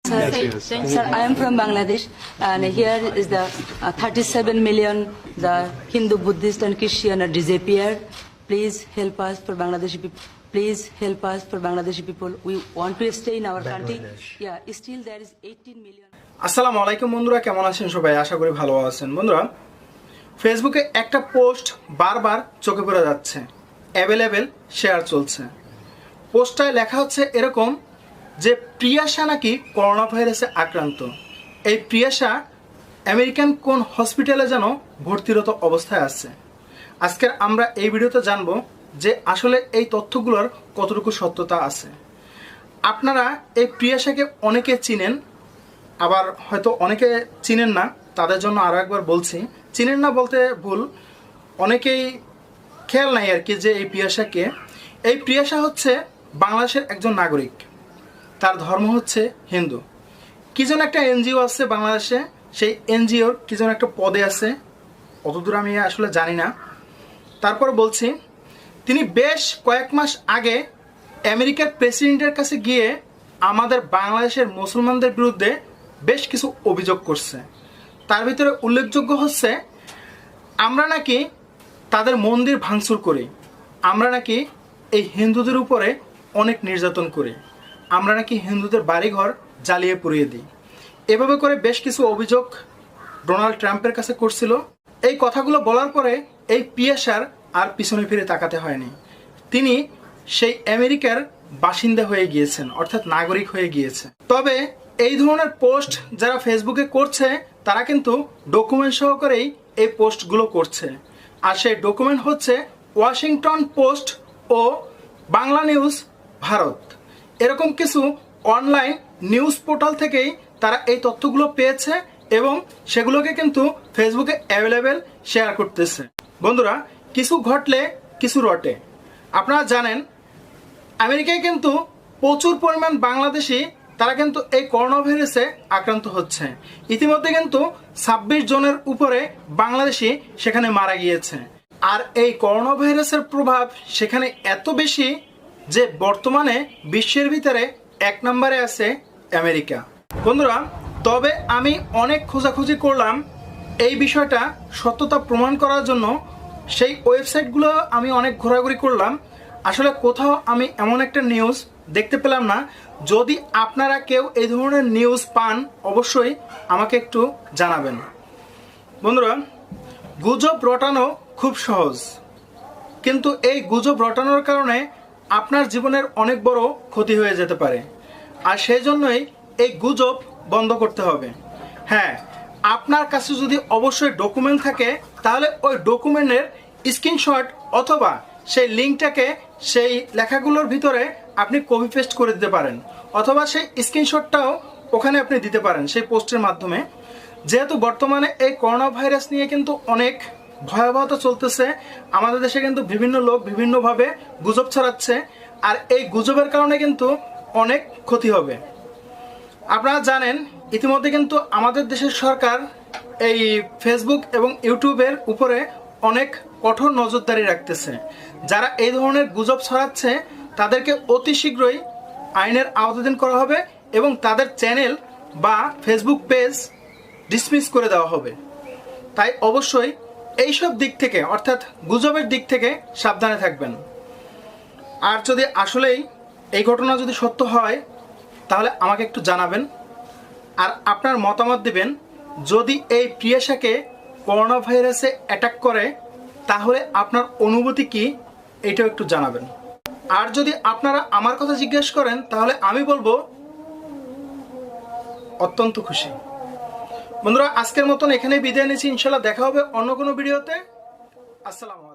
Sir, I am from Bangladesh, and here is the 37 million the Hindu, Buddhist, and Christian are disappeared. Please help us for Bangladeshi people. Please help us for Bangladeshi people. We want to stay in our country. Yeah, still there is 18 million. আসসালামু আলাইকুম বন্ধুরা, কেমন আছেন সবাই? আশা করি ভালো আছেন। বন্ধুরা, ফেসবুকে একটা পোস্ট বারবার চোখে পড়ে যাচ্ছে, অ্যাভেলেবেল শেয়ার চলছে। পোস্টটায় লেখা হচ্ছে এরকম যে প্রিয়াশা নাকি করোনা ভাইরাসে আক্রান্ত। এই প্রিয়াশা আমেরিকান কোন হসপিটালে যেন ভর্তিরত অবস্থায় আছে। আজকের আমরা এই ভিডিওতে জানবো যে আসলে এই তথ্যগুলোর কতটুকু সত্যতা আছে। আপনারা এই প্রিয়াশাকে অনেকে চিনেন, আবার হয়তো অনেকে চিনেন না। তাদের জন্য আরও একবার বলছি, চিনেন না বলতে ভুল, অনেকেই খেয়াল নাই আর কি যে এই প্রিয়াশাকে। এই প্রিয়াশা হচ্ছে বাংলাদেশের একজন নাগরিক, তার ধর্ম হচ্ছে হিন্দু। কি যেন একটা এনজিও আছে বাংলাদেশে, সেই এনজিওর কি যেন একটা পদে আছে, অতদূর আমি আসলে জানি না। তারপর বলছি, তিনি বেশ কয়েক মাস আগে আমেরিকার প্রেসিডেন্টের কাছে গিয়ে আমাদের বাংলাদেশের মুসলমানদের বিরুদ্ধে বেশ কিছু অভিযোগ করছে। তার ভিতরে উল্লেখযোগ্য হচ্ছে, আমরা নাকি তাদের মন্দির ভাঙচুর করি, আমরা নাকি এই হিন্দুদের উপরে অনেক নির্যাতন করি, আমরা নাকি হিন্দুদের বাড়িঘর জ্বালিয়ে পুড়িয়ে দিই। এভাবে করে বেশ কিছু অভিযোগ ডোনাল্ড ট্রাম্পের কাছে করছিল। এই কথাগুলো বলার পরে এই পিয়াসার আর পিছনে ফিরে তাকাতে হয়নি। তিনি সেই আমেরিকার বাসিন্দা হয়ে গিয়েছেন, অর্থাৎ নাগরিক হয়ে গিয়েছে। তবে এই ধরনের পোস্ট যারা ফেসবুকে করছে তারা কিন্তু ডকুমেন্ট সহকারেই এই পোস্টগুলো করছে। আর সেই ডকুমেন্ট হচ্ছে ওয়াশিংটন পোস্ট ও বাংলা নিউজ ভারত, এরকম কিছু অনলাইন নিউজ পোর্টাল থেকেই তারা এই তথ্যগুলো পেয়েছে এবং সেগুলোকে কিন্তু ফেসবুকে অ্যাভেলেবেল শেয়ার করতেছে। বন্ধুরা, কিছু ঘটলে কিছু রটে। আপনারা জানেন আমেরিকায় কিন্তু প্রচুর পরিমাণ বাংলাদেশি তারা কিন্তু এই করোনা ভাইরাসে আক্রান্ত হচ্ছে। ইতিমধ্যে কিন্তু 26 জনের উপরে বাংলাদেশি সেখানে মারা গিয়েছে। আর এই করোনা ভাইরাসের প্রভাব সেখানে এত বেশি যে বর্তমানে বিশ্বের ভিতরে 1 নম্বরে আছে আমেরিকা। বন্ধুরা, তবে আমি অনেক খোঁজাখুঁজি করলাম এই বিষয়টা সত্যতা প্রমাণ করার জন্য। সেই ওয়েবসাইটগুলো আমি অনেক ঘোরাঘুরি করলাম, আসলে কোথাও আমি এমন একটা নিউজ দেখতে পেলাম না। যদি আপনারা কেউ এই ধরনের নিউজ পান অবশ্যই আমাকে একটু জানাবেন। বন্ধুরা, গুজব রটানো খুব সহজ, কিন্তু এই গুজব রটানোর কারণে আপনার জীবনের অনেক বড় ক্ষতি হয়ে যেতে পারে। আর সেই জন্যই এই গুজব বন্ধ করতে হবে। হ্যাঁ, আপনার কাছে যদি অবশ্যই ডকুমেন্ট থাকে তাহলে ওই ডকুমেন্টের স্ক্রিনশট অথবা সেই লিঙ্কটাকে সেই লেখাগুলোর ভিতরে আপনি কপি পেস্ট করে দিতে পারেন, অথবা সেই স্ক্রিনশটটাও ওখানে আপনি দিতে পারেন সেই পোস্টের মাধ্যমে। যেহেতু বর্তমানে এই করোনা ভাইরাস নিয়ে কিন্তু অনেক ভয়াবহতা চলতেছে, আমাদের দেশে কিন্তু বিভিন্ন লোক বিভিন্নভাবে গুজব ছড়াচ্ছে, আর এই গুজবের কারণে কিন্তু অনেক ক্ষতি হবে। আপনারা জানেন ইতিমধ্যে কিন্তু আমাদের দেশের সরকার এই ফেসবুক এবং ইউটিউবের উপরে অনেক কঠোর নজরদারি রাখতেছে। যারা এই ধরনের গুজব ছড়াচ্ছে তাদেরকে অতি শীঘ্রই আইনের আওতাধীন করা হবে এবং তাদের চ্যানেল বা ফেসবুক পেজ ডিসমিস করে দেওয়া হবে। তাই অবশ্যই এইসব দিক থেকে, অর্থাৎ গুজবের দিক থেকে সাবধানে থাকবেন। আর যদি আসলেই এই ঘটনা যদি সত্য হয় তাহলে আমাকে একটু জানাবেন আর আপনার মতামত দিবেন। যদি এই প্রিয়াশাকে করোনা ভাইরাসে অ্যাটাক করে তাহলে আপনার অনুভূতি কি, এটাও একটু জানাবেন। আর যদি আপনারা আমার কথা জিজ্ঞেস করেন তাহলে আমি বলবো অত্যন্ত খুশি। বন্ধুরা, আজকের মতন এখানেই বিদায় নিচ্ছি। ইনশাল্লাহ দেখা হবে অন্য কোনো ভিডিওতে। আসসালামু আলাইকুম।